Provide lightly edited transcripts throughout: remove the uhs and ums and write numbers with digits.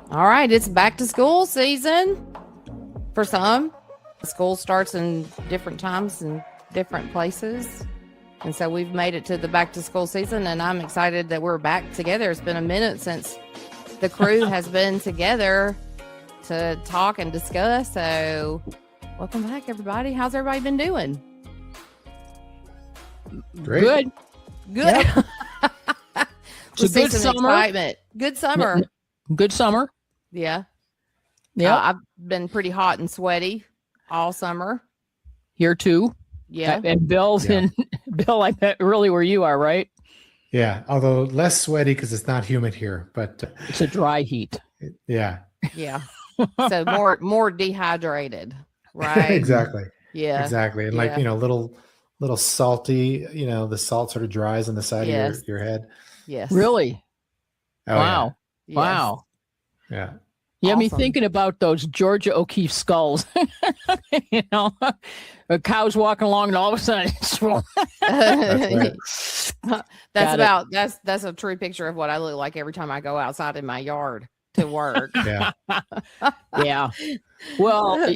All right, it's back to school season for some. School starts in different times and different places. And so we've made it to the back to school season, and I'm excited that we're back together. It's been a minute since the crew has been together to talk and discuss. So welcome back, everybody. How's everybody been doing? Great. Good. Yep. It's a good summer. Excitement. Good summer. Good summer. Yeah. Yeah. I've been pretty hot and sweaty all summer. Here too. Yeah. And Bill's in Bill, I bet really where you are, right? Yeah. Although less sweaty because it's not humid here, but it's a dry heat. Yeah. Yeah. So more dehydrated, right? Exactly. Yeah. Exactly. And like, little salty, the salt sort of dries on the side of your head. Yes. Really? Oh, wow. Yeah. Wow. Yeah. You have me Awesome. thinking about those Georgia O'Keeffe skulls. A cow's walking along and all of a sudden it's that's a true picture of what I look like every time I go outside in my yard to work. Yeah. Yeah. Well,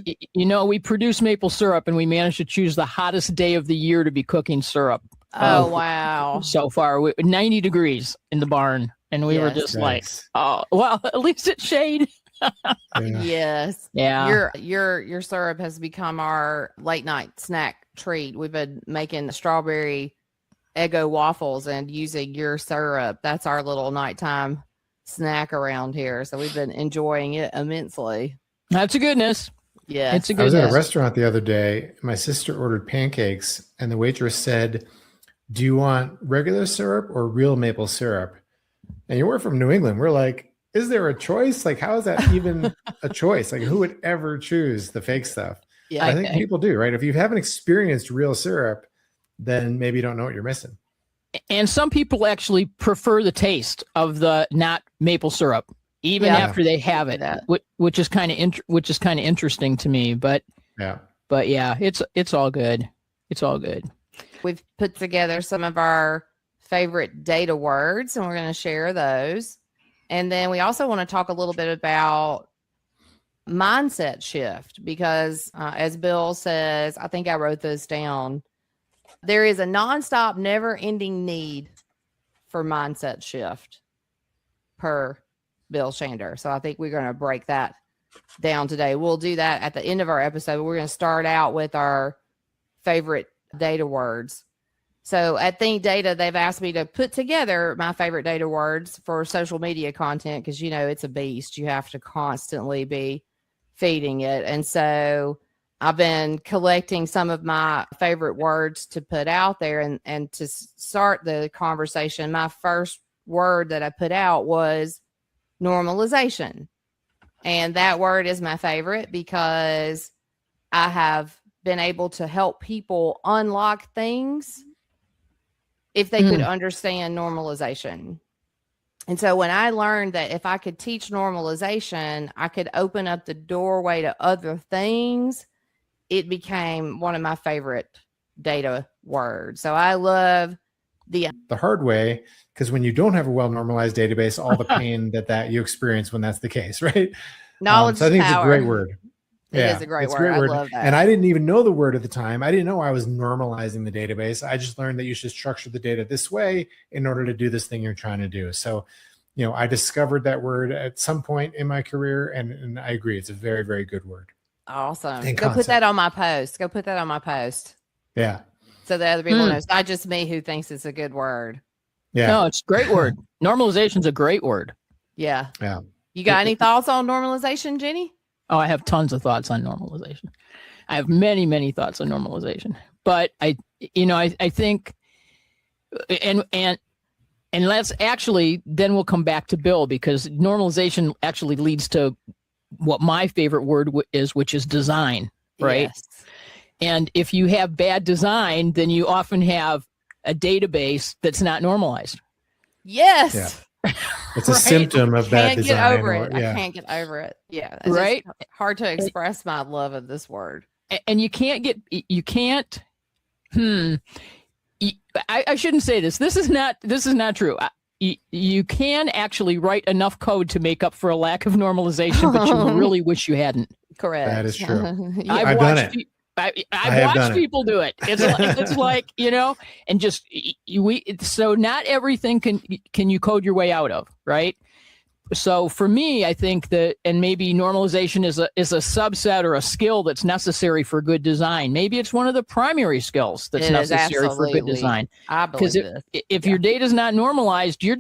we produce maple syrup and we managed to choose the hottest day of the year to be cooking syrup. Oh, wow. So far, 90 degrees in the barn. And we were just like, oh, well, at least it's shade. Yeah. Yes. Yeah. Your syrup has become our late night snack treat. We've been making strawberry Eggo waffles and using your syrup. That's our little nighttime snack around here. So we've been enjoying it immensely. That's a goodness. Yeah. It's a I goodness. was at a restaurant the other day. My sister ordered pancakes and the waitress said, "Do you want regular syrup or real maple syrup?" And we're from New England. We're like, is there a choice? Like, how is that even a choice? Like, who would ever choose the fake stuff? Yeah. I think people do, right? If you haven't experienced real syrup, then maybe you don't know what you're missing. And some people actually prefer the taste of the not maple syrup, even after they have it, which is kind of interesting to me. But yeah, it's all good. It's all good. We've put together some of our favorite data words, and we're going to share those. And then we also want to talk a little bit about mindset shift because, as Bill says, I think I wrote this down. There is a nonstop, never-ending need for mindset shift, per Bill Shander. So I think we're going to break that down today. We'll do that at the end of our episode. We're going to start out with our favorite data words. So at Think Data, they've asked me to put together my favorite data words for social media content because, it's a beast. You have to constantly be feeding it. And so I've been collecting some of my favorite words to put out there. And to start the conversation, my first word that I put out was normalization. And that word is my favorite because I have been able to help people unlock things if they could understand normalization. And so when I learned that if I could teach normalization, I could open up the doorway to other things, it became one of my favorite data words. So I love the hard way, because when you don't have a well-normalized database, all the pain that you experience when that's the case, right? Knowledge so I think power. it's a great word. It is a great word. I love that. And I didn't even know the word at the time. I didn't know I was normalizing the database. I just learned that you should structure the data this way in order to do this thing you're trying to do. So, I discovered that word at some point in my career, and I agree. It's a very, very good word. Awesome. Go put that on my post. Yeah. So that other people know. It's not just me who thinks it's a good word. Yeah. No, it's a great word. Normalization's a great word. Yeah. Yeah. You got any thoughts on normalization, Jenny? Oh, I have tons of thoughts on normalization. I have many, many thoughts on normalization. But I think, and let's actually, then we'll come back to Bill, because normalization actually leads to what my favorite word is, which is design, right? Yes. And if you have bad design, then you often have a database that's not normalized. Yes. Yeah. It's a symptom of bad design. I can't get over it. Yeah. It's right. Hard to express my love of this word. And I shouldn't say this. This is not true. you can actually write enough code to make up for a lack of normalization, but you really wish you hadn't. Correct. That is true. I've done watched it. I've watched people do it. It's like, and just so not everything can you code your way out of, right? So for me, I think that, and maybe normalization is a subset or a skill that's necessary for good design. Maybe it's one of the primary skills that's necessary for good design. I believe Because if your data is not normalized, you're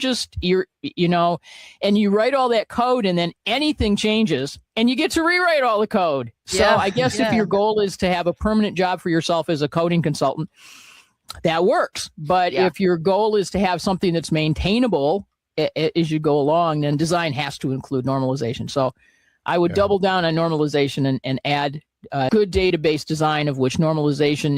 and you write all that code and then anything changes and you get to rewrite all the code. So I guess if your goal is to have a permanent job for yourself as a coding consultant, that works. But if your goal is to have something that's maintainable as you go along, then design has to include normalization. So I would double down on normalization and add good database design, of which normalization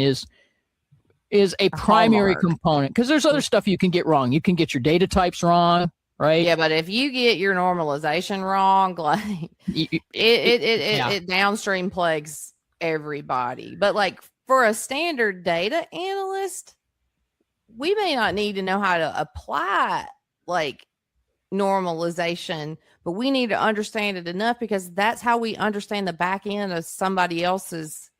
is a primary component, because there's other stuff you can get wrong. You can get your data types wrong, right? Yeah, but if you get your normalization wrong, like it downstream plagues everybody. But like for a standard data analyst, we may not need to know how to apply like normalization, but we need to understand it enough, because that's how we understand the back end of somebody else's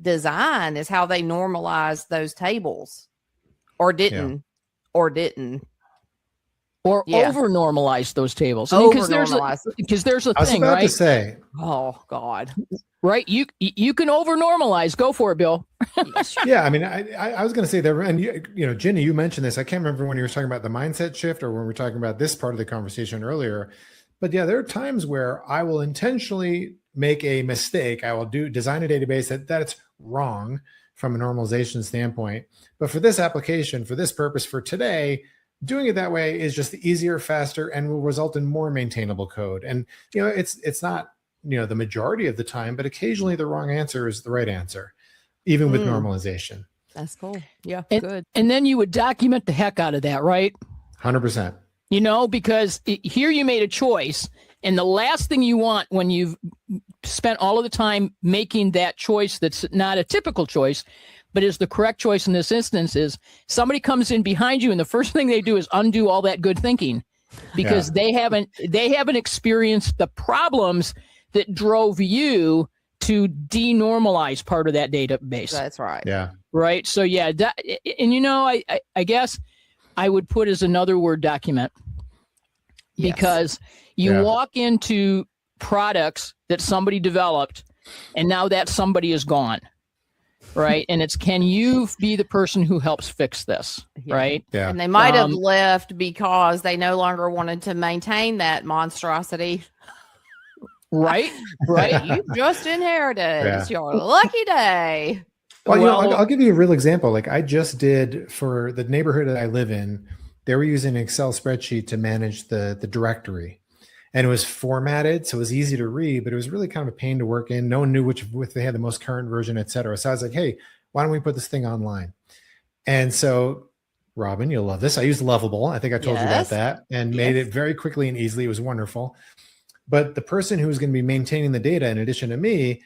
design, is how they normalize those tables or didn't over normalize those tables. Because there's a I was thing, about right? to say, oh God, right? You can over normalize. Go for it, Bill. yeah. I mean, I was going to say that, and Ginny, you mentioned this. I can't remember when you were talking about the mindset shift or when we were talking about this part of the conversation earlier. But yeah, there are times where I will intentionally make a mistake. I will design a database that it's wrong from a normalization standpoint. But for this application, for this purpose, for today, doing it that way is just easier, faster, and will result in more maintainable code. And it's not the majority of the time, but occasionally the wrong answer is the right answer, even with normalization. That's cool. Yeah, good. And then you would document the heck out of that, right? 100%. Because here you made a choice, and the last thing you want when you've spent all of the time making that choice that's not a typical choice, but is the correct choice in this instance, is somebody comes in behind you and the first thing they do is undo all that good thinking, because they haven't experienced the problems that drove you to denormalize part of that database. That's right. Yeah. Right. So I guess I would put as another word document, because you walk into products that somebody developed and now that somebody is gone. Right. And it's, can you be the person who helps fix this? Right. Yeah. And they might have left because they no longer wanted to maintain that monstrosity. Right. You just inherited. It's your lucky day. Well, I'll give you a real example. Like I just did for the neighborhood that I live in, they were using an Excel spreadsheet to manage the directory. And it was formatted, so it was easy to read, but it was really kind of a pain to work in. No one knew which they had the most current version, et cetera. So I was like, hey, why don't we put this thing online? And so, Robin, you'll love this. I used Lovable. I think I told you about that, and made it very quickly and easily. It was wonderful. But the person who was going to be maintaining the data, in addition to me,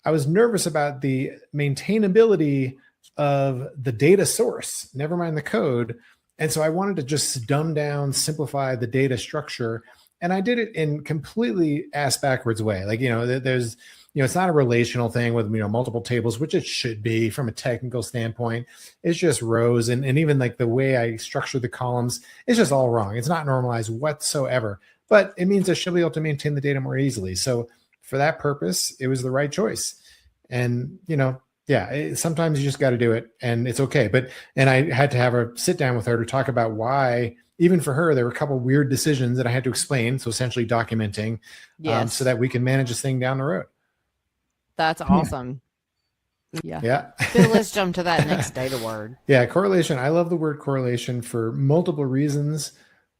I was nervous about the maintainability of the data source, never mind the code. And so I wanted to just dumb down, simplify the data structure. And I did it in completely ass backwards way. Like, there's, it's not a relational thing with, multiple tables, which it should be from a technical standpoint. It's just rows. And even like the way I structure the columns, it's just all wrong. It's not normalized whatsoever, but it means I should be able to maintain the data more easily. So for that purpose, it was the right choice. And, sometimes you just got to do it and it's okay. And I had to have her sit down with her to talk about why. Even for her, there were a couple of weird decisions that I had to explain. So essentially documenting so that we can manage this thing down the road. That's awesome. Yeah. So let's jump to that next data word. Yeah. Correlation. I love the word correlation for multiple reasons.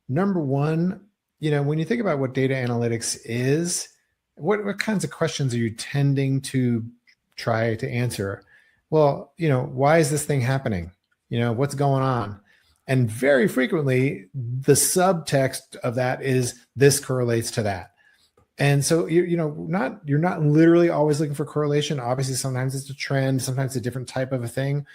Number one, when you think about what data analytics is, what kinds of questions are you tending to try to answer? Well, why is this thing happening? What's going on? And very frequently, the subtext of that is this correlates to that. And so you're not literally always looking for correlation. Obviously, sometimes it's a trend, sometimes it's a different type of a thing.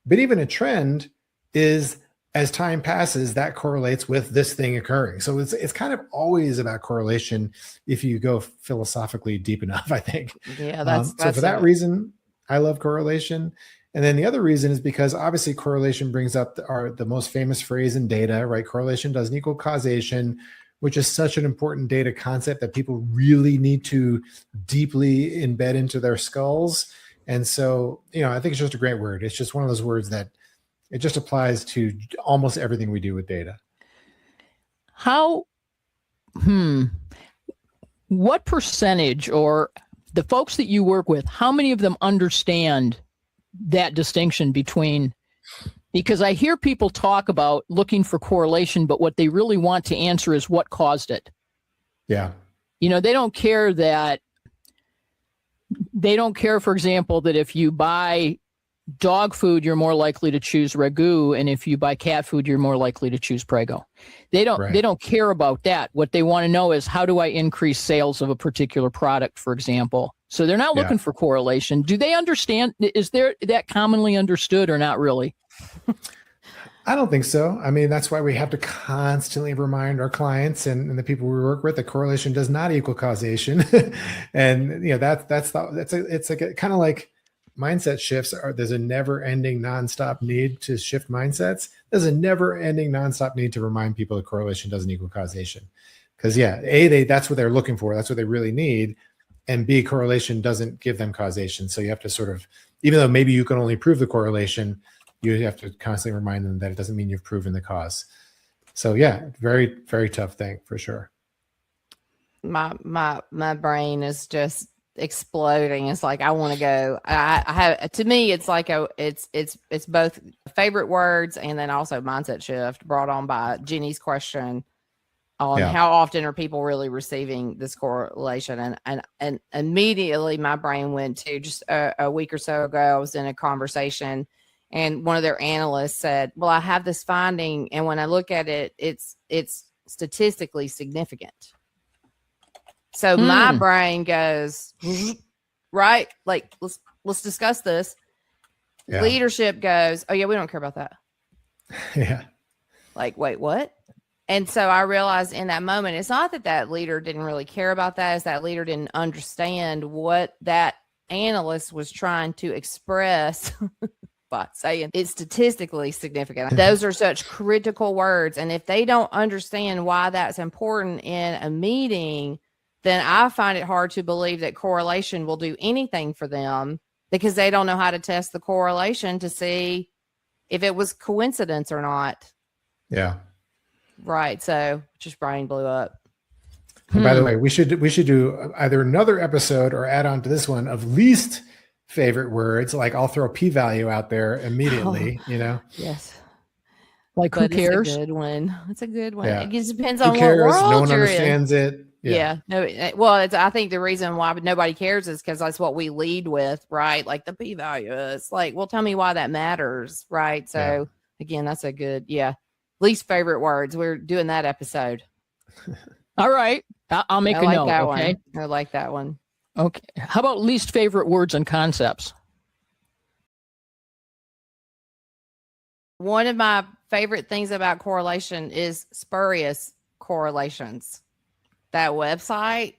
But even a trend is as time passes, that correlates with this thing occurring. So it's kind of always about correlation if you go philosophically deep enough, I think. Yeah, So for that reason, I love correlation. And then the other reason is because obviously correlation brings up the most famous phrase in data, right? Correlation doesn't equal causation, which is such an important data concept that people really need to deeply embed into their skulls. And so, I think it's just a great word. It's just one of those words that it just applies to almost everything we do with data. What percentage, or the folks that you work with, how many of them understand that distinction between, because I hear people talk about looking for correlation, but what they really want to answer is what caused it. Yeah. They don't care, for example, that if you buy dog food, you're more likely to choose Ragu, and if you buy cat food, you're more likely to choose Prego. They don't care about that. What they want to know is, how do I increase sales of a particular product, for example? So they're not looking for correlation. Do they understand? Is there that commonly understood or not really? I don't think so. I mean, that's why we have to constantly remind our clients and the people we work with that correlation does not equal causation. And it's like kind of like mindset shifts there's a never ending nonstop need to shift mindsets. There's a never ending nonstop need to remind people that correlation doesn't equal causation. Because that's what they're looking for. That's what they really need. And B, correlation doesn't give them causation. So you have to sort of, even though maybe you can only prove the correlation, you have to constantly remind them that it doesn't mean you've proven the cause. So very, very tough thing for sure. My brain is just exploding. It's like, I want to go. I have, to me, it's like it's both favorite words and then also mindset shift brought on by Ginny's question on how often are people really receiving this correlation. And immediately my brain went to just a week or so ago, I was in a conversation and one of their analysts said, well, I have this finding, and when I look at it, it's statistically significant. So my brain goes, right? Like, let's discuss this. Yeah. Leadership goes, oh yeah, we don't care about that. Yeah. Like, wait, what? And so I realized in that moment, it's not that leader didn't really care about that. It's that leader didn't understand what that analyst was trying to express by saying it's statistically significant. Those are such critical words. And if they don't understand why that's important in a meeting, then I find it hard to believe that correlation will do anything for them, because they don't know how to test the correlation to see if it was coincidence or not. Yeah. Right. So just brain blew up. And by the way, we should do either another episode or add on to this one of least favorite words. Like, I'll throw a p-value out there immediately, Yes. Like, who cares? It's a good one. It's a good one. Yeah. It just depends on who cares? what world no one you're understands in. it. Yeah. No. Well, I think the reason why nobody cares is because that's what we lead with, right? Like the p-value is like, well, tell me why that matters, right? So again, that's a good, least favorite words. We're doing that episode. All right. I'll make a note. Okay. I like that one. Okay. How about least favorite words and concepts? One of my favorite things about correlation is spurious correlations. That website,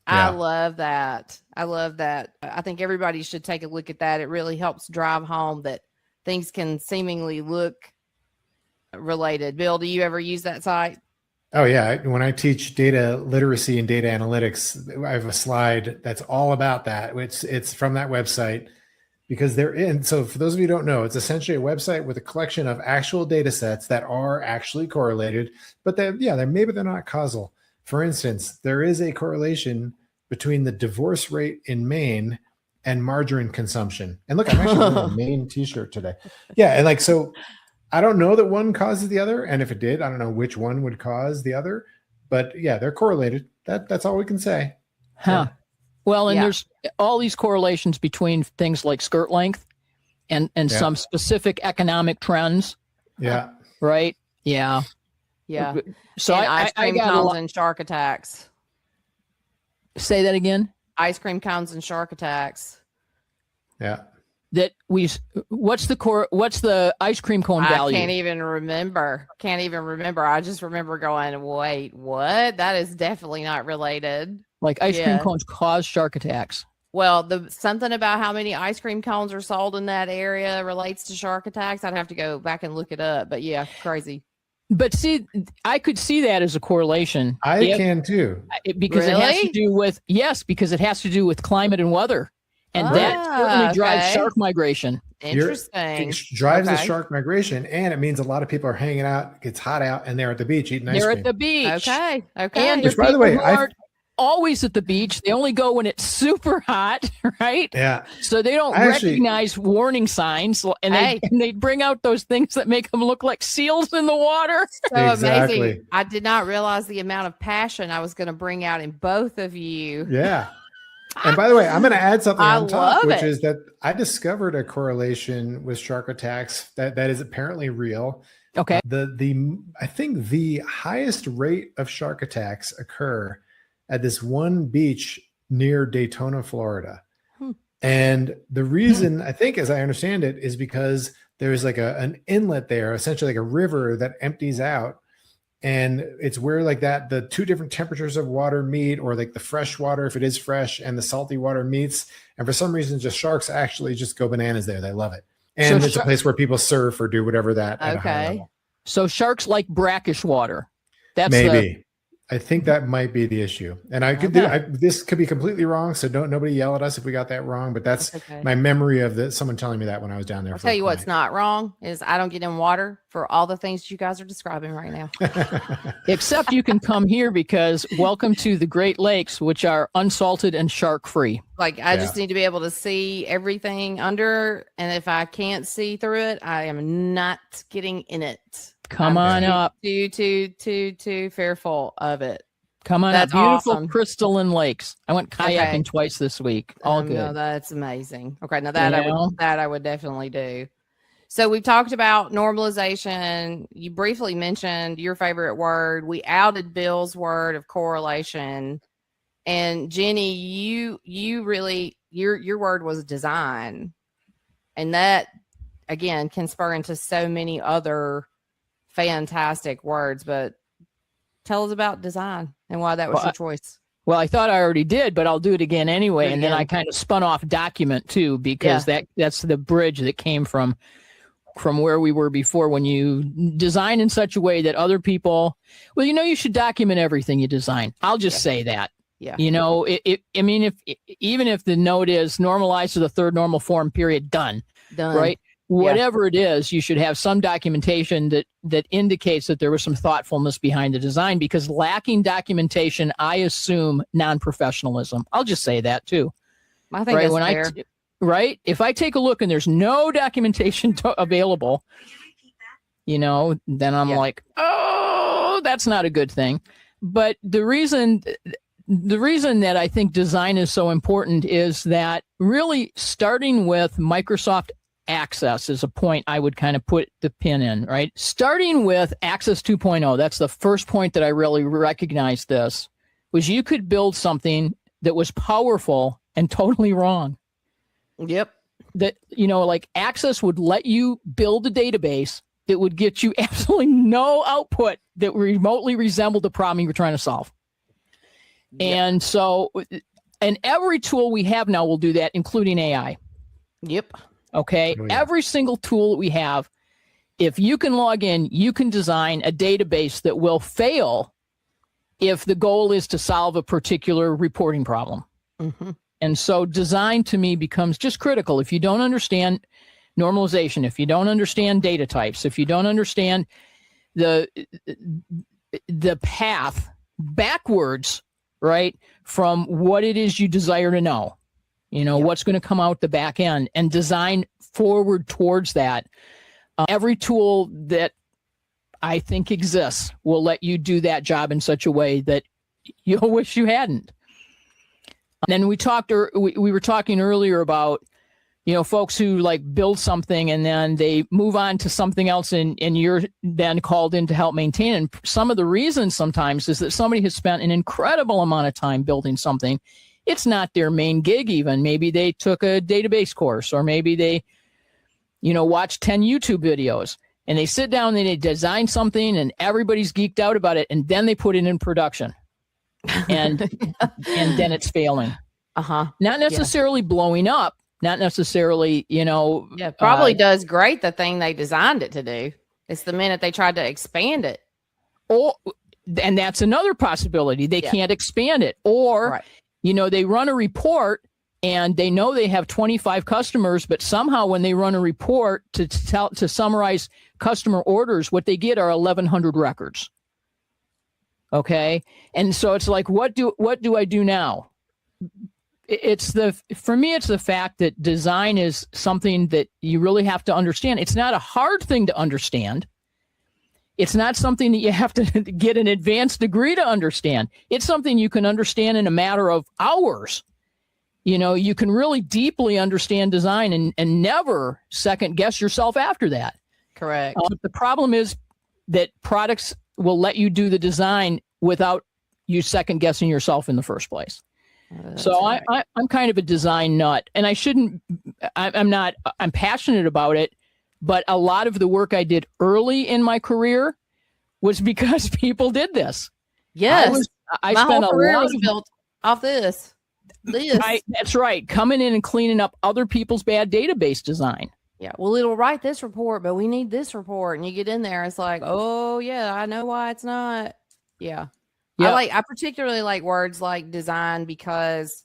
I love that. I think everybody should take a look at that. It really helps drive home that things can seemingly look related. Bill, do you ever use that site? Oh yeah. When I teach data literacy and data analytics, I have a slide that's all about that. It's from that website, because they're in. So for those of you who don't know, it's essentially a website with a collection of actual data sets that are actually correlated, but maybe they're not causal. For instance, there is a correlation between the divorce rate in Maine and margarine consumption. And look, I'm actually wearing a Maine t-shirt today. Yeah. And so I don't know that one causes the other. And if it did, I don't know which one would cause the other, but they're correlated. That's all we can say. Huh. Well, and there's all these correlations between things like skirt length and some specific economic trends. Yeah. Right. Yeah. Yeah. So ice cream cones and shark attacks. Say that again. Ice cream cones and shark attacks. Yeah. what's the ice cream cone value? I can't even remember. I just remember going, wait, what? That is definitely not related. Like ice cream cones cause shark attacks. Well, something about how many ice cream cones are sold in that area relates to shark attacks. I'd have to go back and look it up. But yeah, crazy. But see, I could see that as a correlation. I can too. Because it has to do with, because it has to do with climate and weather. And that certainly drives shark migration. Interesting. It drives the shark migration, and it means a lot of people are hanging out, it gets hot out, and they're at the beach eating ice cream. They're at the beach. Okay. And which, by the way, aren't always at the beach. They only go when it's super hot, right? Yeah. So they don't recognize warning signs, and they bring out those things that make them look like seals in the water. So amazing. I did not realize the amount of passion I was going to bring out in both of you. Yeah. And by the way, I'm going to add something on top, which is that I discovered a correlation with shark attacks that is apparently real. Okay. I think the highest rate of shark attacks occur at this one beach near Daytona, Florida. And the reason, I think, as I understand it, is because there's like an inlet there, essentially like a river that empties out. And it's where like that, the two different temperatures of water meet, or like the fresh water, if it is fresh, and the salty water meets. And for some reason, just sharks actually just go bananas there. They love it. And it's a place where people surf or do whatever that at a high level. So sharks like brackish water. That's maybe. I think that might be the issue. And this could be completely wrong. So nobody yell at us if we got that wrong, but that's my memory of someone telling me that when I was down there. I'll tell you what's not wrong is I don't get in water for all the things you guys are describing right now. Except you can come here because welcome to the Great Lakes, which are unsalted and shark free. Like I just need to be able to see everything under. And if I can't see through it, I am not getting in it. Come on up. Too fearful of it. Come on up. Beautiful crystalline lakes. I went kayaking twice this week. All good. No, that's amazing. Okay, now that I would definitely do. So we've talked about normalization. You briefly mentioned your favorite word. We outed Bill's word of correlation. And Jenny, you really your word was design. And that again can spur into so many other fantastic words, but tell us about design and why that was your choice. Well, I thought I already did, but I'll do it again anyway. And then I kind of spun off document too, because that's the bridge that came from where we were before. When you design in such a way that other people, you should document everything you design. I'll just say that. Yeah. Even if the note is normalized to the third normal form period, done. Right. Whatever it is, you should have some documentation that indicates that there was some thoughtfulness behind the design, because lacking documentation, I assume non-professionalism. I'll just say that too. I think that's fair. If I take a look and there's no documentation available, then I'm like, oh, that's not a good thing. But the reason that I think design is so important is that really starting with Microsoft Access is a point I would kind of put the pin in, right? Starting with Access 2.0, that's the first point that I really recognized this, was you could build something that was powerful and totally wrong. Yep. That, like Access would let you build a database that would get you absolutely no output that remotely resembled the problem you were trying to solve. Yep. And so, and every tool we have now will do that, including AI. Yep. Okay. Oh, yeah. Every single tool that we have, if you can log in, you can design a database that will fail if the goal is to solve a particular reporting problem. Mm-hmm. And so design to me becomes just critical. If you don't understand normalization, if you don't understand data types, if you don't understand the path backwards, right, from what it is you desire to know, what's going to come out the back end, and design forward towards that. Every tool that I think exists will let you do that job in such a way that you'll wish you hadn't. And then we were talking earlier about, folks who like build something and then they move on to something else and you're then called in to help maintain. And some of the reasons sometimes is that somebody has spent an incredible amount of time building something it's not their main gig even. Maybe they took a database course, or maybe they, watch 10 YouTube videos, and they sit down and they design something and everybody's geeked out about it, and then they put it in production. And and then it's failing. Not necessarily blowing up, not necessarily, probably does great the thing they designed it to do. It's the minute they tried to expand it. And that's another possibility. They can't expand it. Or, they run a report and they know they have 25 customers, but somehow when they run a report to summarize customer orders, what they get are 1,100 records. Okay. And so it's like, what do I do now? For me, it's the fact that design is something that you really have to understand. It's not a hard thing to understand. It's not something that you have to get an advanced degree to understand. It's something you can understand in a matter of hours. You can really deeply understand design and never second guess yourself after that. Correct. The problem is that products will let you do the design without you second guessing yourself in the first place. So right. I'm kind of a design nut, and I'm passionate about it, but a lot of the work I did early in my career was because people did this. Yes. I my spent whole career was built off this. That's right. Coming in and cleaning up other people's bad database design. Yeah. Well, it'll write this report, but we need this report. And you get in there, it's like, oh yeah, I know why it's not. Yeah. Yep. I particularly like words like design because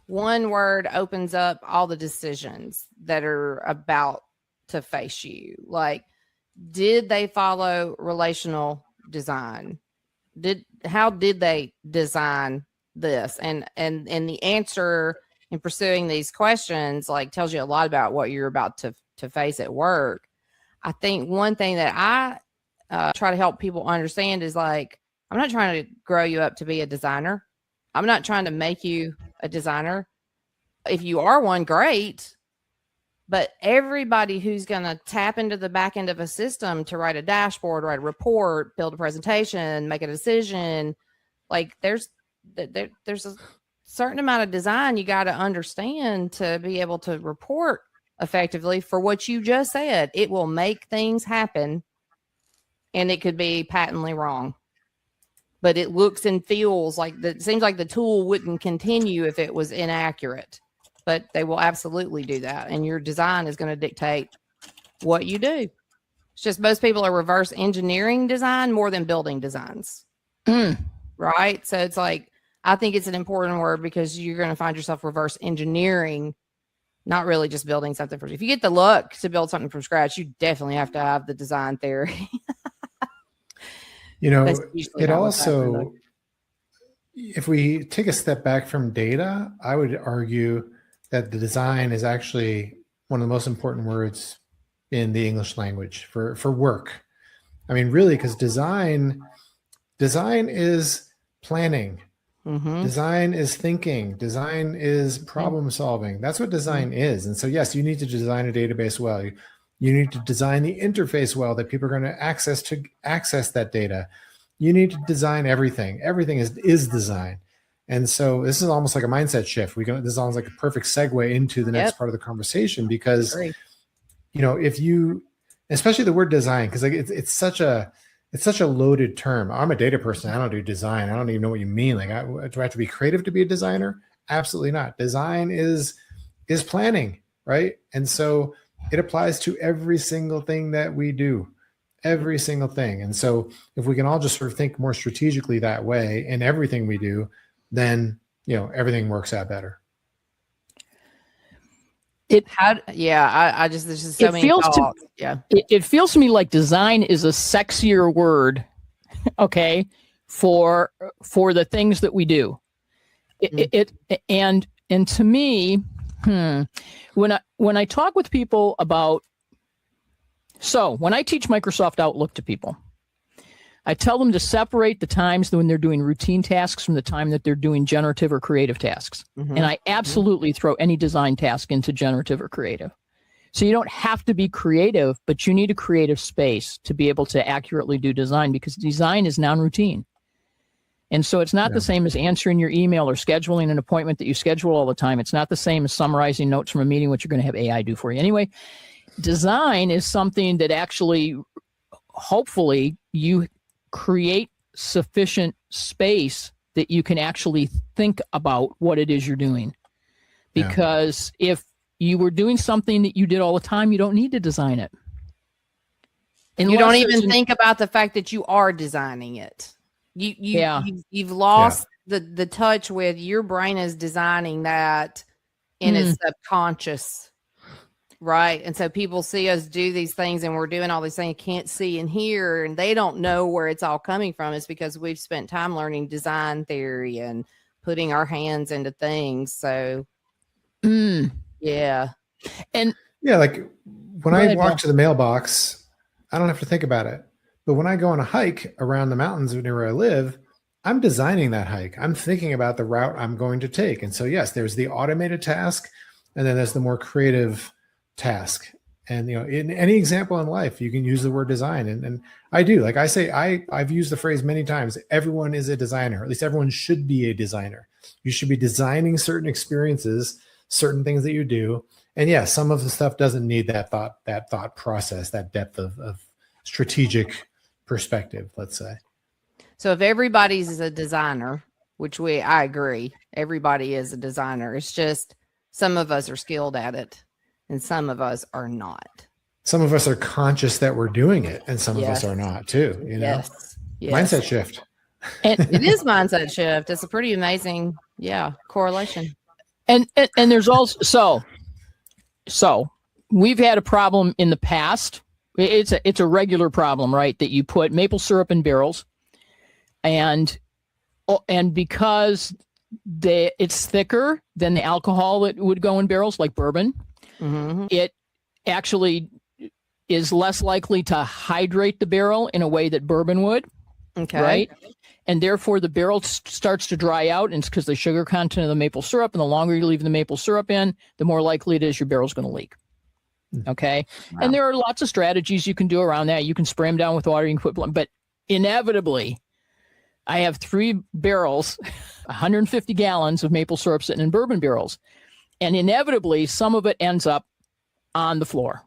one word opens up all the decisions that are about to face you. Like, did they follow relational design? How did they design this? And the answer in pursuing these questions like tells you a lot about what you're about to face at work. I think one thing that I try to help people understand is like, I'm not trying to grow you up to be a designer. I'm not trying to make you a designer. If you are one, great. But everybody who's going to tap into the back end of a system to write a dashboard, write a report, build a presentation, make a decision, like there's a certain amount of design you got to understand to be able to report effectively for what you just said. It will make things happen, and it could be patently wrong. But it looks and feels like it seems like the tool wouldn't continue if it was inaccurate, but they will absolutely do that. And your design is going to dictate what you do. It's just most people are reverse engineering design more than building designs. Right. So it's like, I think it's an important word because you're going to find yourself reverse engineering, not really just building something from. If you get the luck to build something from scratch, you definitely have to have the design theory. It also, if we take a step back from data, I would argue that the design is actually one of the most important words in the English language for work. I mean, really, because design is planning. Mm-hmm. Design is thinking. Design is problem solving. That's what design is. And so, yes, you need to design a database well. You need to design the interface well that people are going to access that data. You need to design everything. Everything is design. And so this is almost like a mindset shift. This is almost like a perfect segue into the next part of the conversation because, if you, especially the word design, because like it's such a loaded term. I'm a data person. I don't do design. I don't even know what you mean. Like, do I have to be creative to be a designer? Absolutely not. Design is planning, right? And so it applies to every single thing that we do, every single thing. And so if we can all just sort of think more strategically that way in everything we do, then, everything works out better. There's just so many thoughts. It feels to me like design is a sexier word, okay, for the things that we do. And to me, when I talk with people about, when I teach Microsoft Outlook to people, I tell them to separate the times when they're doing routine tasks from the time that they're doing generative or creative tasks. Mm-hmm. And I absolutely throw any design task into generative or creative. So you don't have to be creative, but you need a creative space to be able to accurately do design because design is non-routine. And so it's not the same as answering your email or scheduling an appointment that you schedule all the time. It's not the same as summarizing notes from a meeting, which you're going to have AI do for you. Anyway, design is something that actually, hopefully, you create sufficient space that you can actually think about what it is you're doing. Because if you were doing something that you did all the time, you don't need to design it. You don't even think about the fact that you are designing it. You've lost the touch with your brain is designing that in its subconscious, right? And so people see us do these things and we're doing all these things can't see and hear, and they don't know where it's all coming from. It's because we've spent time learning design theory and putting our hands into things. So yeah. And like when I walk to the mailbox, I don't have to think about it. But when I go on a hike around the mountains near where I live, I'm designing that hike. I'm thinking about the route I'm going to take. And so, yes, there's the automated task, and then there's the more creative task. And, in any example in life, you can use the word design. And I do. Like I say, I've used the phrase many times, everyone is a designer. At least everyone should be a designer. You should be designing certain experiences, certain things that you do. And yeah, some of the stuff doesn't need that thought process, that depth of strategic perspective, let's say. So if everybody's a designer, which I agree, everybody is a designer. It's just some of us are skilled at it and some of us are not. Some of us are conscious that we're doing it and some of us are not too, Yes. Mindset shift. And it is mindset shift. It's a pretty amazing, correlation. And there's also, so we've had a problem in the past. It's a regular problem, right? That you put maple syrup in barrels, and because it's thicker than the alcohol that would go in barrels, like bourbon, it actually is less likely to hydrate the barrel in a way that bourbon would. Okay. Right. And therefore the barrel starts to dry out, and it's because the sugar content of the maple syrup, and the longer you leave the maple syrup in, the more likely it is your barrel's going to leak. Okay. Wow. And there are lots of strategies you can do around that. You can spray them down with water, you can put, but inevitably I have 3 barrels, 150 gallons of maple syrup sitting in bourbon barrels. And inevitably some of it ends up on the floor.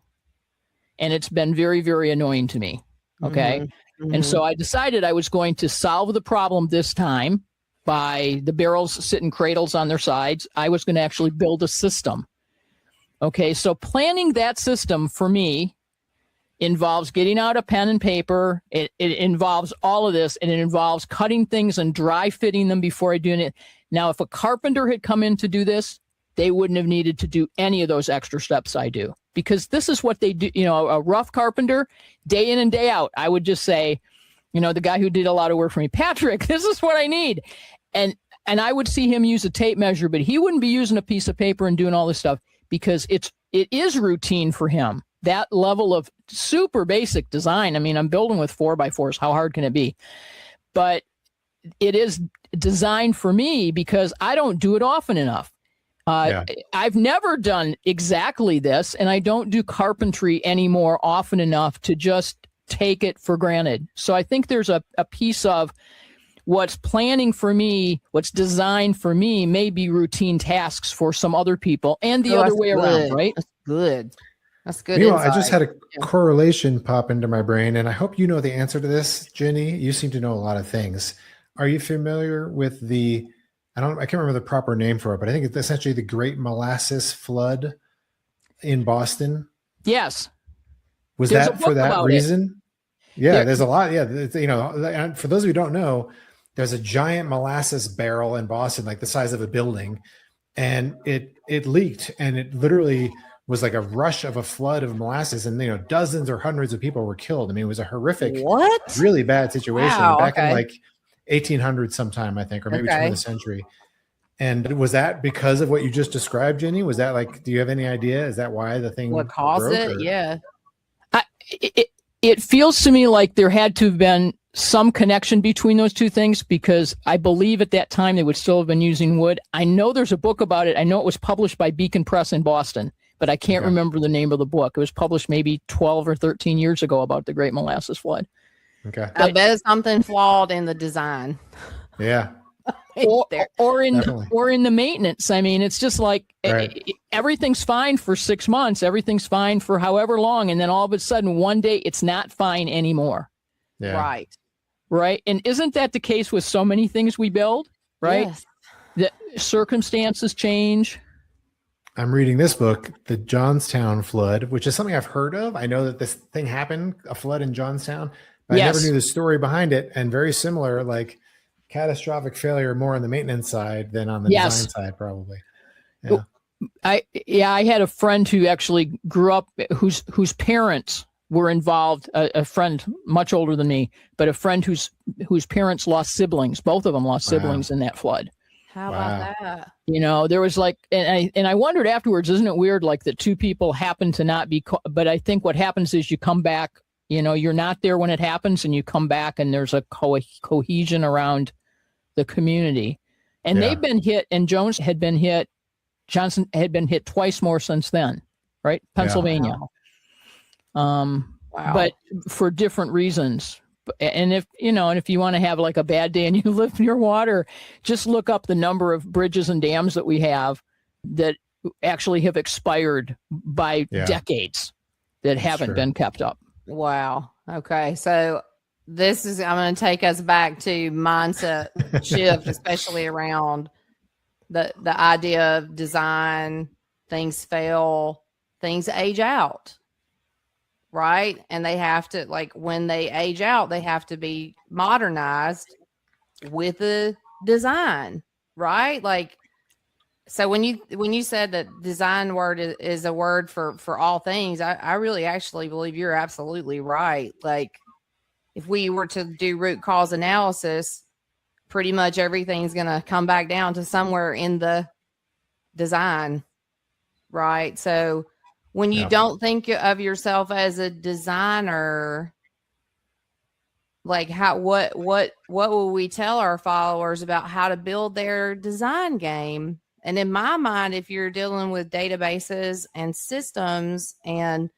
And it's been very, very annoying to me. Okay. And so I decided I was going to solve the problem this time by the barrels sitting cradles on their sides. I was going to actually build a system. Okay, so planning that system for me involves getting out a pen and paper. It involves all of this, and it involves cutting things and dry fitting them before I do it. Now, if a carpenter had come in to do this, they wouldn't have needed to do any of those extra steps I do, because this is what they do. A rough carpenter, day in and day out, I would just say, the guy who did a lot of work for me, Patrick, this is what I need. And I would see him use a tape measure, but he wouldn't be using a piece of paper and doing all this stuff, because it is routine for him. That level of super basic design. I mean, I'm building with 4x4s. How hard can it be? But it is designed for me because I don't do it often enough. I've never done exactly this, and I don't do carpentry anymore often enough to just take it for granted. So I think there's a piece of what's planning for me, what's designed for me, may be routine tasks for some other people, and the other way around, right? That's good. That's good. Meanwhile, I just had a correlation pop into my brain, and I hope you know the answer to this, Ginny. You seem to know a lot of things. Are you familiar with I can't remember the proper name for it, but I think it's essentially the Great Molasses Flood in Boston? Yes. Was that for that reason? Yeah, there's a lot. Yeah, for those of you who don't know, there's a giant molasses barrel in Boston, like the size of a building, and it leaked, and it literally was like a rush of a flood of molasses, and dozens or hundreds of people were killed. I mean, it was a horrific, really bad situation back in like 1800 sometime, I think, or maybe turn of the century. And was that because of what you just described, Jenny? Was that like, do you have any idea? Is that why the thing what caused it? Or? Yeah. It feels to me like there had to have been some connection between those two things, because I believe at that time they would still have been using wood. I know there's a book about it. I know it was published by Beacon Press in Boston, but I can't remember the name of the book. It was published maybe 12 or 13 years ago about the Great Molasses Flood. Okay. I bet it's something flawed in the design. Yeah. or in Definitely. the maintenance. I mean, it's just like Right. everything's fine for 6 months, everything's fine for however long, and then all of a sudden one day it's not fine anymore. Yeah. Right. And isn't that the case with so many things we build? Right. Yes. The circumstances change. I'm reading this book, The Johnstown Flood, which is something I've heard of. I know that this thing happened, a flood in Johnstown, but I never Yes. knew the story behind it. And very similar, like catastrophic failure more on the maintenance side than on the Yes. design side, probably. Yeah. I had a friend who actually grew up whose parents were involved, a friend much older than me, but a friend whose parents lost siblings. Both of them lost siblings in that flood. How Wow. about that? You know, there was like, and I wondered afterwards, isn't it weird? Like the two people happen to not be, but I think what happens is you come back, you know, you're not there when it happens and you come back and there's a cohesion around the community. And Yeah. they've been hit, and Johnson had been hit twice more since then, right? Pennsylvania. Wow. But for different reasons. And if you want to have like a bad day and you live near water, just look up the number of bridges and dams that we have that actually have expired by decades that haven't been kept up. Wow. Okay. So I'm going to take us back to mindset shift, especially around the idea of design. Things fail, things age out. Right. And they have to, like, when they age out, they have to be modernized with the design. Right. Like, so when you said that design word is a word for all things, I really actually believe you're absolutely right. Like, if we were to do root cause analysis, pretty much everything's going to come back down to somewhere in the design. Right. So when you don't think of yourself as a designer, like what will we tell our followers about how to build their design game? And in my mind, if you're dealing with databases and systems and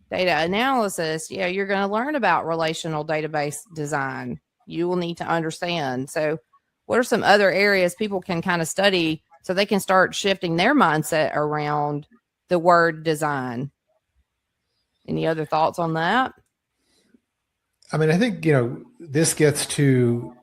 data analysis, you're going to learn about relational database design. You will need to understand. So what are some other areas people can kind of study so they can start shifting their mindset around the word design? Any other thoughts on that? I mean, I think, this gets to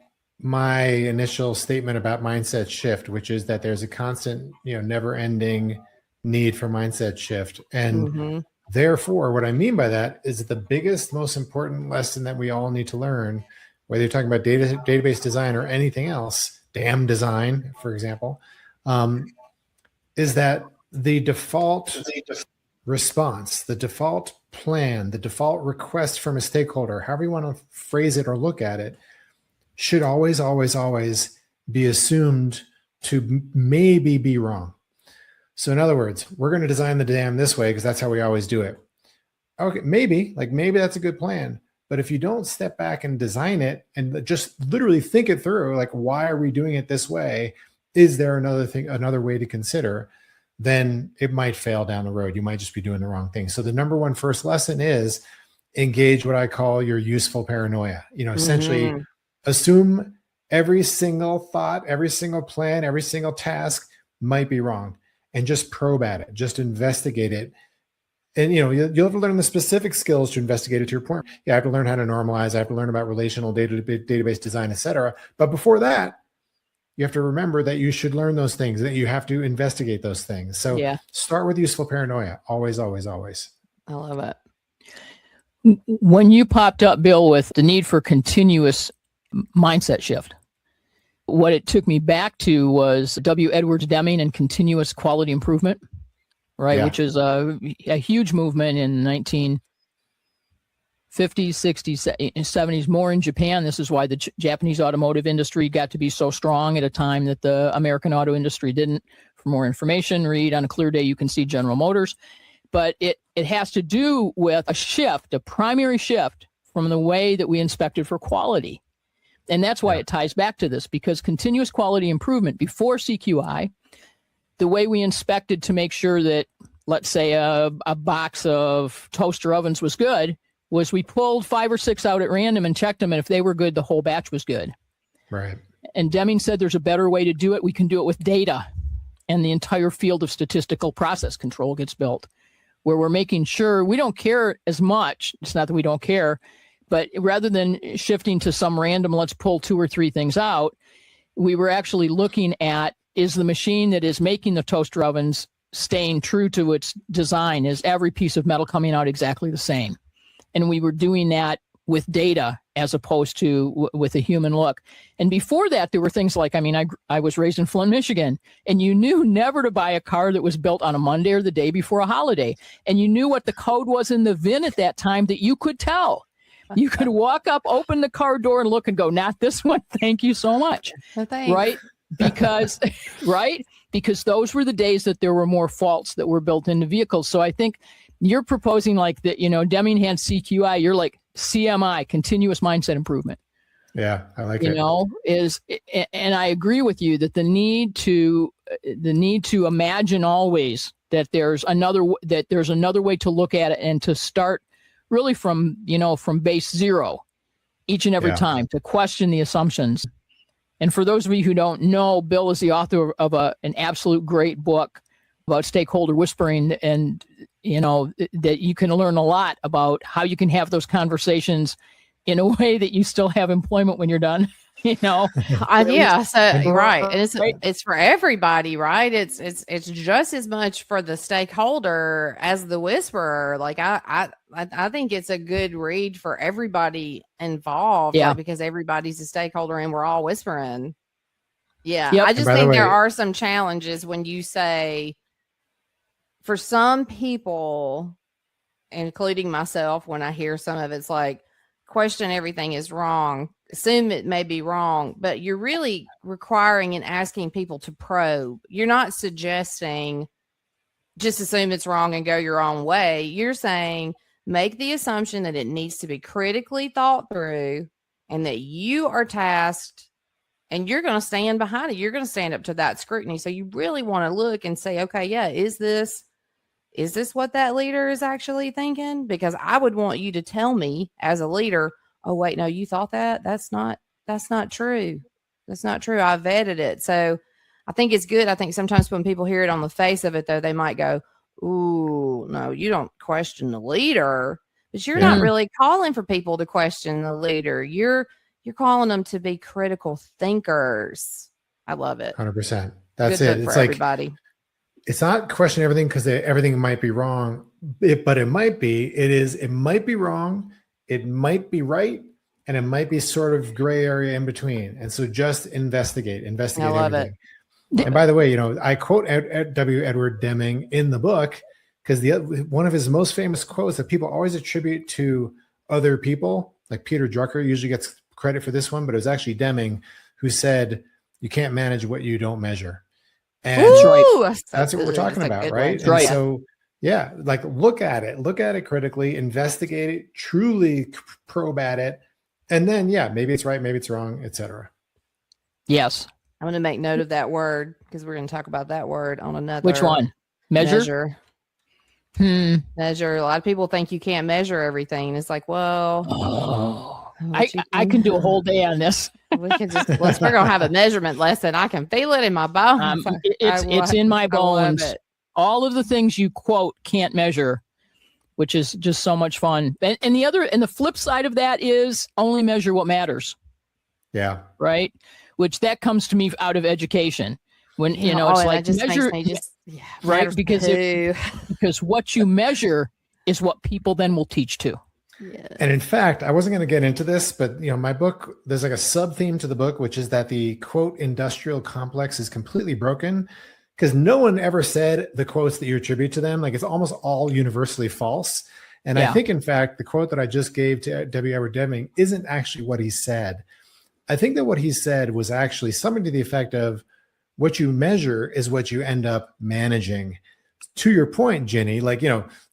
my initial statement about mindset shift, which is that there's a constant, never ending need for mindset shift. And therefore, what I mean by that is that the biggest, most important lesson that we all need to learn, whether you're talking about database design or anything else, dam design, for example, is that the default response, the default plan, the default request from a stakeholder, however you want to phrase it or look at it, should always, always, always be assumed to maybe be wrong. So in other words, we're going to design the dam this way because that's how we always do it. Okay, maybe that's a good plan. But if you don't step back and design it and just literally think it through, like, why are we doing it this way? Is there another way to consider? Then it might fail down the road. You might just be doing the wrong thing. So the number one first lesson is engage what I call your useful paranoia. Essentially assume every single thought, every single plan, every single task might be wrong, and just probe at it, just investigate it. And, you'll have to learn the specific skills to investigate it, to your point. I have to learn how to normalize. I have to learn about relational database design, et cetera. But before that, you have to remember that you should learn those things, that you have to investigate those things. So start with useful paranoia. Always, always, always. I love it. When you popped up, Bill, with the need for continuous mindset shift, what it took me back to was W. Edwards Deming and continuous quality improvement, right? Which is a huge movement in 1950s, 60s, 70s, more in Japan. This is why the Japanese automotive industry got to be so strong at a time that the American auto industry didn't. For more information, read On a Clear Day, You Can See General Motors. But it has to do with a primary shift from the way that we inspected for quality. And that's why it ties back to this, because continuous quality improvement before CQI, the way we inspected to make sure that, let's say, a box of toaster ovens was good, was we pulled 5 or 6 out at random and checked them, and if they were good, the whole batch was good. Right. And Deming said there's a better way to do it. We can do it with data. And the entire field of statistical process control gets built, where we're making sure we don't care as much. It's not that we don't care, but rather than shifting to some random, let's pull 2 or 3 things out, we were actually looking at, is the machine that is making the toaster ovens staying true to its design? Is every piece of metal coming out exactly the same? And we were doing that with data as opposed to with a human look. And before that, there were things like, I was raised in Flint, Michigan, and you knew never to buy a car that was built on a Monday or the day before a holiday. And you knew what the code was in the VIN at that time that you could tell. You could walk up, open the car door and look and go, not this one. Thank you so much. Well, thanks. Right? Because, right? Because those were the days that there were more faults that were built into vehicles. So I think you're proposing like that, Deming had CQI, you're like CMI, continuous mindset improvement. Yeah, I like it. And I agree with you that the need to imagine always that there's another way to look at it and to start really from base zero each and every time, to question the assumptions. And for those of you who don't know, Bill is the author of an absolute great book about stakeholder whispering, and that you can learn a lot about how you can have those conversations in a way that you still have employment when you're done. Yeah. So right, and it's for everybody, right? It's just as much for the stakeholder as the whisperer. Like I think it's a good read for everybody involved, like, because everybody's a stakeholder and we're all whispering. Yeah, I just think there are some challenges when you say, for some people, including myself, when I hear some of it's like, question everything is wrong, assume it may be wrong, but you're really requiring and asking people to probe. You're not suggesting just assume it's wrong and go your own way. You're saying make the assumption that it needs to be critically thought through and that you are tasked and you're going to stand behind it. You're going to stand up to that scrutiny. So you really want to look and say, okay, yeah, is this what that leader is actually thinking? Because I would want you to tell me as a leader, oh, wait, no, you thought that? That's not true. That's not true. I vetted it. So I think it's good. I think sometimes when people hear it on the face of it, though, they might go, ooh, no, you don't question the leader. But you're not really calling for people to question the leader. You're calling them to be critical thinkers. I love it. 100%. That's good it. Book It's for like everybody. It's not question everything because everything might be wrong, but it might be. It might be wrong. It might be right. And it might be sort of gray area in between. And so just investigate I love everything. And by the way, I quote W. Edward Deming in the book because one of his most famous quotes that people always attribute to other people, like Peter Drucker usually gets credit for this one, but it was actually Deming who said, you can't manage what you don't measure. And that's what we're talking about, right? And so, like look at it critically, investigate it, truly probe at it. And then, maybe it's right, maybe it's wrong, etc. Yes. I'm going to make note of that word because we're going to talk about that word on another. Which one? Measure. Measure. A lot of people think you can't measure everything. It's like, well, I can do a whole day on this. We can we're going to have a measurement lesson. I can feel it in my bones. It's in my bones. All of the things you quote can't measure, which is just so much fun. And the flip side of that is only measure what matters. Yeah. Right. Which that comes to me out of education. When it's like measure, right? Because what you measure is what people then will teach to. Yeah. And in fact, I wasn't going to get into this, but my book, there's like a sub theme to the book, which is that the quote industrial complex is completely broken because no one ever said the quotes that you attribute to them. Like it's almost all universally false. And I think, in fact, the quote that I just gave to W. Edward Deming isn't actually what he said. I think that what he said was actually something to the effect of what you measure is what you end up managing. To your point, Ginny, like,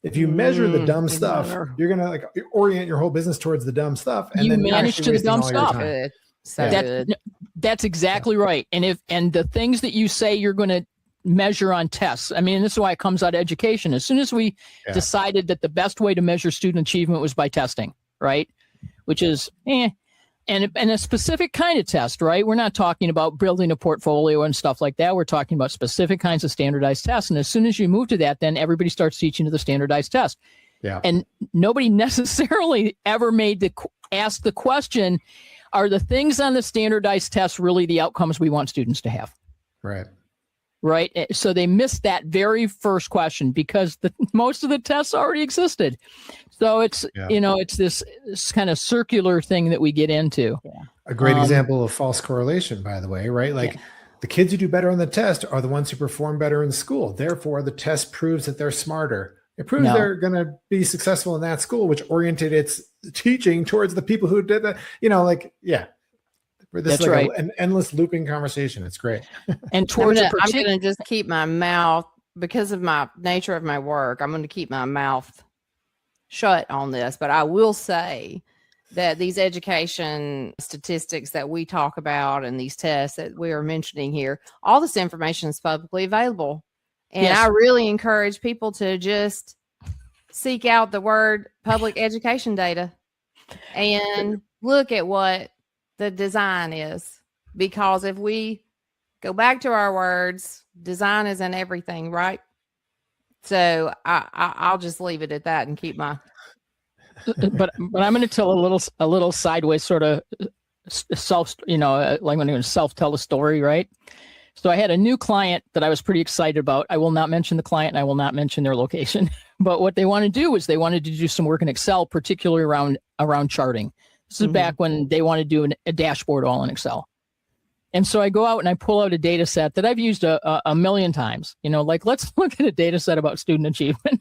if you measure the dumb stuff, you're going to orient your whole business towards the dumb stuff. And you then manage to the dumb stuff. Good. That's exactly right. And the things that you say you're going to measure on tests. I mean, this is why it comes out of education. As soon as we decided that the best way to measure student achievement was by testing, right? Which is, And a specific kind of test, right? We're not talking about building a portfolio and stuff like that. We're talking about specific kinds of standardized tests. And as soon as you move to that, then everybody starts teaching to the standardized test. Yeah. And nobody necessarily ever asked the question, are the things on the standardized test really the outcomes we want students to have? Right. Right. So they missed that very first question because most of the tests already existed. So it's, it's this kind of circular thing that we get into. Yeah. A great example of false correlation, by the way, right? Like the kids who do better on the test are the ones who perform better in school. Therefore, the test proves that they're smarter. It proves they're going to be successful in that school, which oriented its teaching towards the people who did that. This That's is like right. an endless looping conversation. It's great. And towards I'm going to just keep my mouth, because of my nature of my work, I'm going to keep my mouth shut on this. But I will say that these education statistics that we talk about and these tests that we are mentioning here, all this information is publicly available. And I really encourage people to just seek out the word public education data and look at what the design is. Because if we go back to our words, design is in everything, right? So I'll just leave it at that and keep my. But I'm going to tell a little sideways sort of self, like when I'm going to self-tell a story, right? So I had a new client that I was pretty excited about. I will not mention the client and I will not mention their location. But what they want to do is they wanted to do some work in Excel, particularly around charting. This is back when they want to do a dashboard all in Excel. And so I go out and I pull out a data set that I've used a million times, like let's look at a data set about student achievement.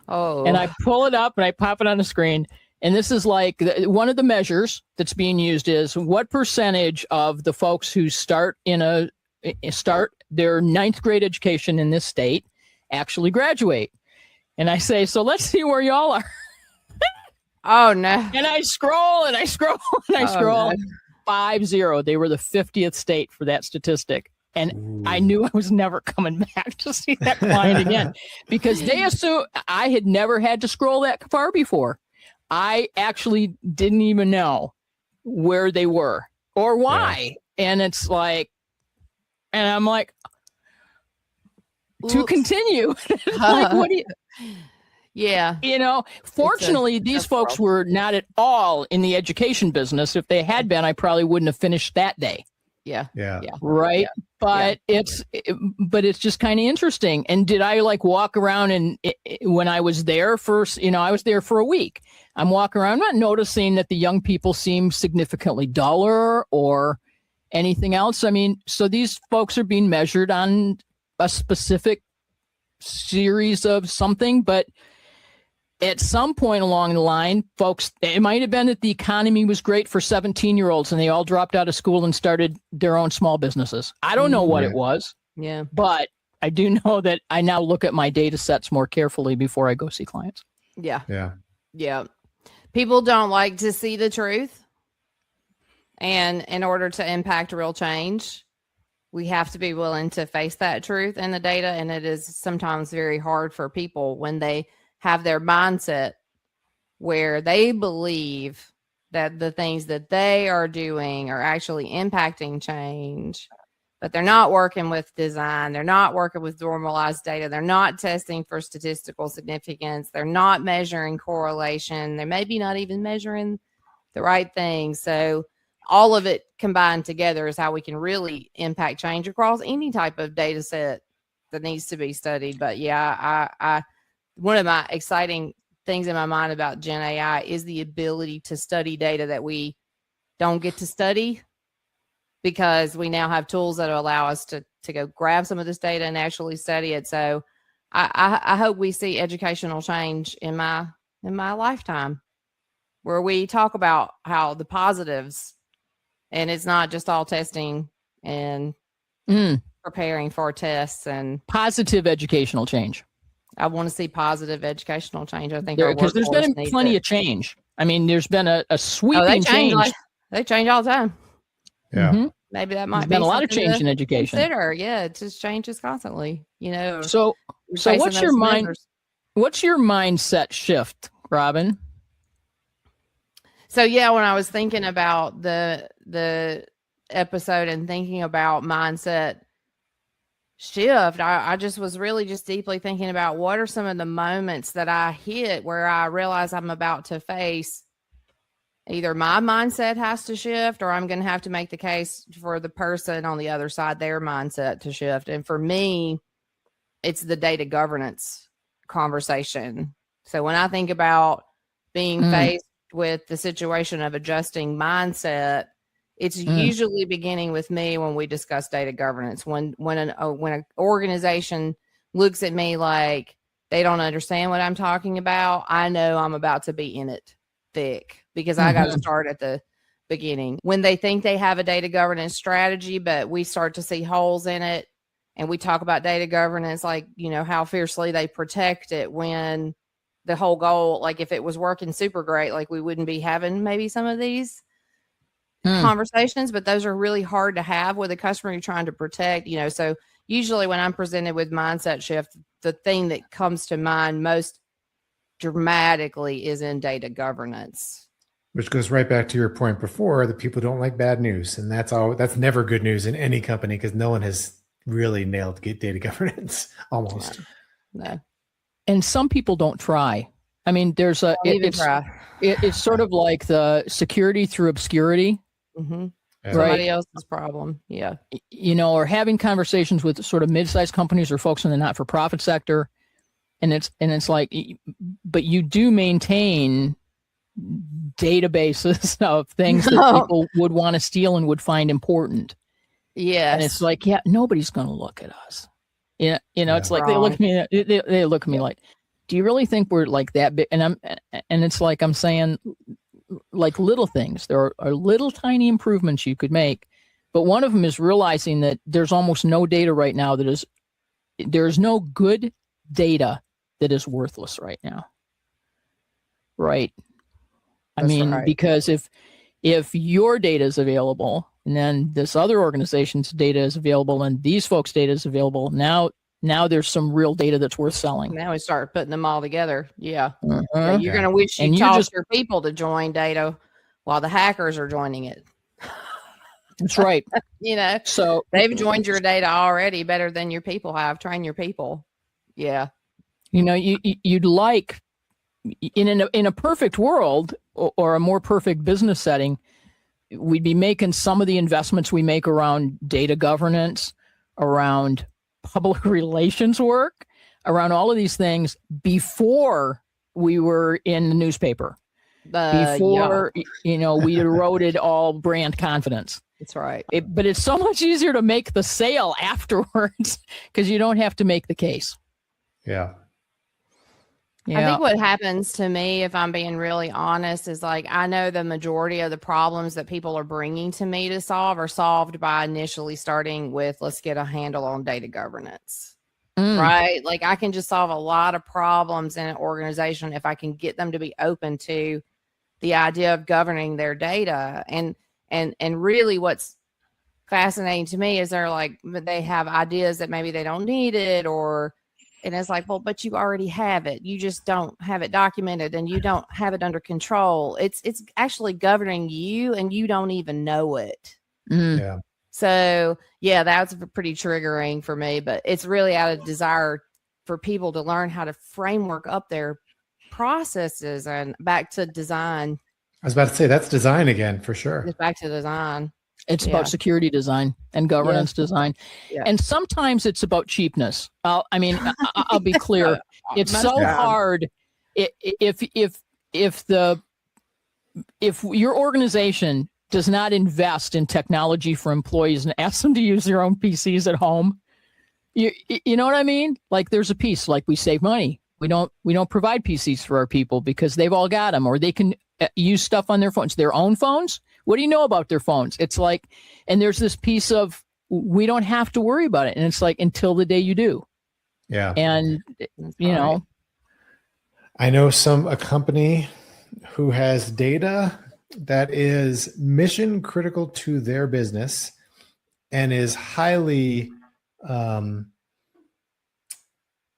Oh. And I pull it up and I pop it on the screen. And this is like one of the measures that's being used is what percentage of the folks who start their ninth grade education in this state actually graduate. And I say, so let's see where y'all are. Oh, no. And I scroll and I scroll and I scroll. No. 5-0. They were the 50th state for that statistic. And I knew I was never coming back to see that client again because they assumed I had never had to scroll that far before. I actually didn't even know where they were or why. Yeah. And it's like, and I'm like, to continue. Like, what do you? Yeah. Fortunately, these folks were not at all in the education business. If they had been, I probably wouldn't have finished that day. Yeah. Right. Yeah. But it's just kind of interesting. And did I walk around and when I was there first, I was there for a week. I'm walking around, I'm not noticing that the young people seem significantly duller or anything else. I mean, so these folks are being measured on a specific series of something, but at some point along the line, folks, it might have been that the economy was great for 17-year-olds and they all dropped out of school and started their own small businesses. I don't know what it was. Yeah. But I do know that I now look at my data sets more carefully before I go see clients. Yeah. Yeah. People don't like to see the truth. And in order to impact real change, we have to be willing to face that truth in the data. And it is sometimes very hard for people when they have their mindset where they believe that the things that they are doing are actually impacting change, but they're not working with design. They're not working with normalized data. They're not testing for statistical significance. They're not measuring correlation. They're maybe not even measuring the right things. So all of it combined together is how we can really impact change across any type of data set that needs to be studied. But yeah, one of my exciting things in my mind about Gen AI is the ability to study data that we don't get to study because we now have tools that allow us to go grab some of this data and actually study it. So I hope we see educational change in my lifetime where we talk about how the positives and it's not just all testing and preparing for tests and positive educational change. I want to see positive educational change. I think because there's been plenty of change. I mean, there's been a sweeping change. They change all the time. Yeah. Mm-hmm. Maybe that might be a lot of change in education. Consider. Yeah, it just changes constantly. So what's your mindset shift, Robin? So yeah, when I was thinking about the episode and thinking about mindset shift, I just was really just deeply thinking about what are some of the moments that I hit where I realize I'm about to face either my mindset has to shift or I'm going to have to make the case for the person on the other side, their mindset to shift. And for me, it's the data governance conversation. So when I think about being faced with the situation of adjusting mindset, it's usually beginning with me when we discuss data governance. When an organization looks at me like they don't understand what I'm talking about, I know I'm about to be in it thick because I got to start at the beginning. When they think they have a data governance strategy, but we start to see holes in it, and we talk about data governance, like, you know, how fiercely they protect it when the whole goal, like if it was working super great, like we wouldn't be having maybe some of these conversations, but those are really hard to have with a customer you're trying to protect, you know. So usually when I'm presented with mindset shift, the thing that comes to mind most dramatically is in data governance. Which goes right back to your point before that people don't like bad news. And that's never good news in any company because no one has really nailed data governance almost. No. And some people don't try. I mean, there's it's sort of like the security through obscurity. Mm-hmm. Yeah. Somebody else's problem. Yeah. You know, or having conversations with sort of mid-sized companies or folks in the not-for-profit sector. And it's like, but you do maintain databases of things that people would want to steal and would find important. Yes. And it's like, yeah, nobody's going to look at us. Yeah. You know, it's like, they look at me, they look at me like, do you really think we're like that big? And it's like, I'm saying, like little things, there are little tiny improvements you could make. But one of them is realizing that there's almost no data right now there's no good data that is worthless right now. Right. Because if your data is available and then this other organization's data is available and these folks' data is available, now there's some real data that's worth selling. Now we start putting them all together. Yeah. So you're going to wish you taught your people to join data while the hackers are joining it. That's right. You know, so they've joined your data already better than your people have. Train your people. Yeah. You know, you'd like in a perfect world or a more perfect business setting, we'd be making some of the investments we make around data governance, around public relations work, around all of these things before we were in the newspaper. Before, you know, we eroded all brand confidence. That's right. But it's so much easier to make the sale afterwards because you don't have to make the case. Yeah. I think what happens to me, if I'm being really honest, is like I know the majority of the problems that people are bringing to me to solve are solved by initially starting with, let's get a handle on data governance, right? Like I can just solve a lot of problems in an organization if I can get them to be open to the idea of governing their data. And really what's fascinating to me is they're like, they have ideas that maybe they don't need it, and it's like, well, but you already have it. You just don't have it documented and you don't have it under control. It's actually governing you and you don't even know it. Yeah. So yeah, that's pretty triggering for me, but it's really out of desire for people to learn how to framework up their processes and back to design. I was about to say that's design again, for sure. It's back to design. It's about security design and governance design. Yeah. And sometimes it's about cheapness. I mean, I'll be clear. It's so hard. If your organization does not invest in technology for employees and ask them to use their own PCs at home, you know what I mean? Like there's a piece like we save money. We don't provide PCs for our people because they've all got them, or they can use stuff on their phones, their own phones. What do you know about their phones? It's like, and there's this piece of, we don't have to worry about it. And it's like, until the day you do. Yeah. And, you know, I know a company who has data that is mission critical to their business and is highly,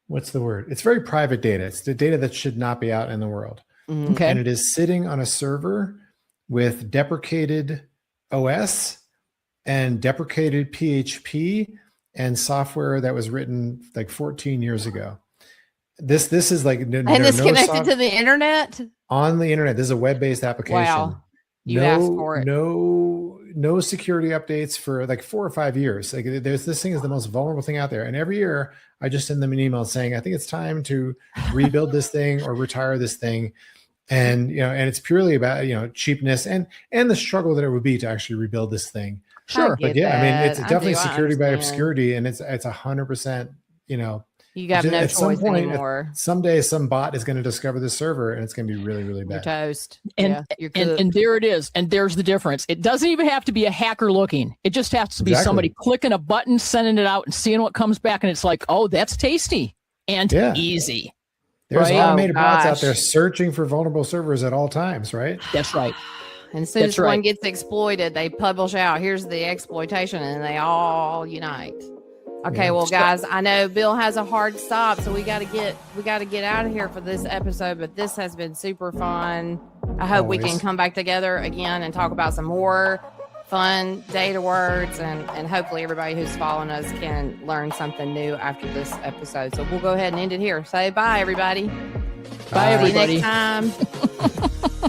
what's the word? It's very private data. It's the data that should not be out in the world. Okay. And it is sitting on a server with deprecated OS and deprecated PHP and software that was written like 14 years ago. This is like and it's connected to the internet on the internet. This is a web-based application. Wow. You asked for it. No security updates for like 4 or 5 years. Like this thing is the most vulnerable thing out there. And every year I just send them an email saying, I think it's time to rebuild this thing or retire this thing. And, and it's purely about, cheapness and the struggle that it would be to actually rebuild this thing. Sure. But yeah, I mean, it's definitely security by obscurity, and it's 100%, you got no choice anymore. Someday some bot is going to discover the server and it's going to be really, really bad. You're toast. And there it is. And there's the difference. It doesn't even have to be a hacker looking. It just has to be somebody clicking a button, sending it out and seeing what comes back. And it's like, oh, that's tasty and easy. There's automated bots out there searching for vulnerable servers at all times, right? That's right. And as soon as one gets exploited, they publish out, here's the exploitation, and they all unite. Okay, well, guys, I know Bill has a hard stop, so we got to get out of here for this episode. But this has been super fun. I hope we can come back together again and talk about some more fun data words, and hopefully everybody who's following us can learn something new after this episode. So we'll go ahead and end it here. Say bye, everybody. Bye, everybody. See you next time.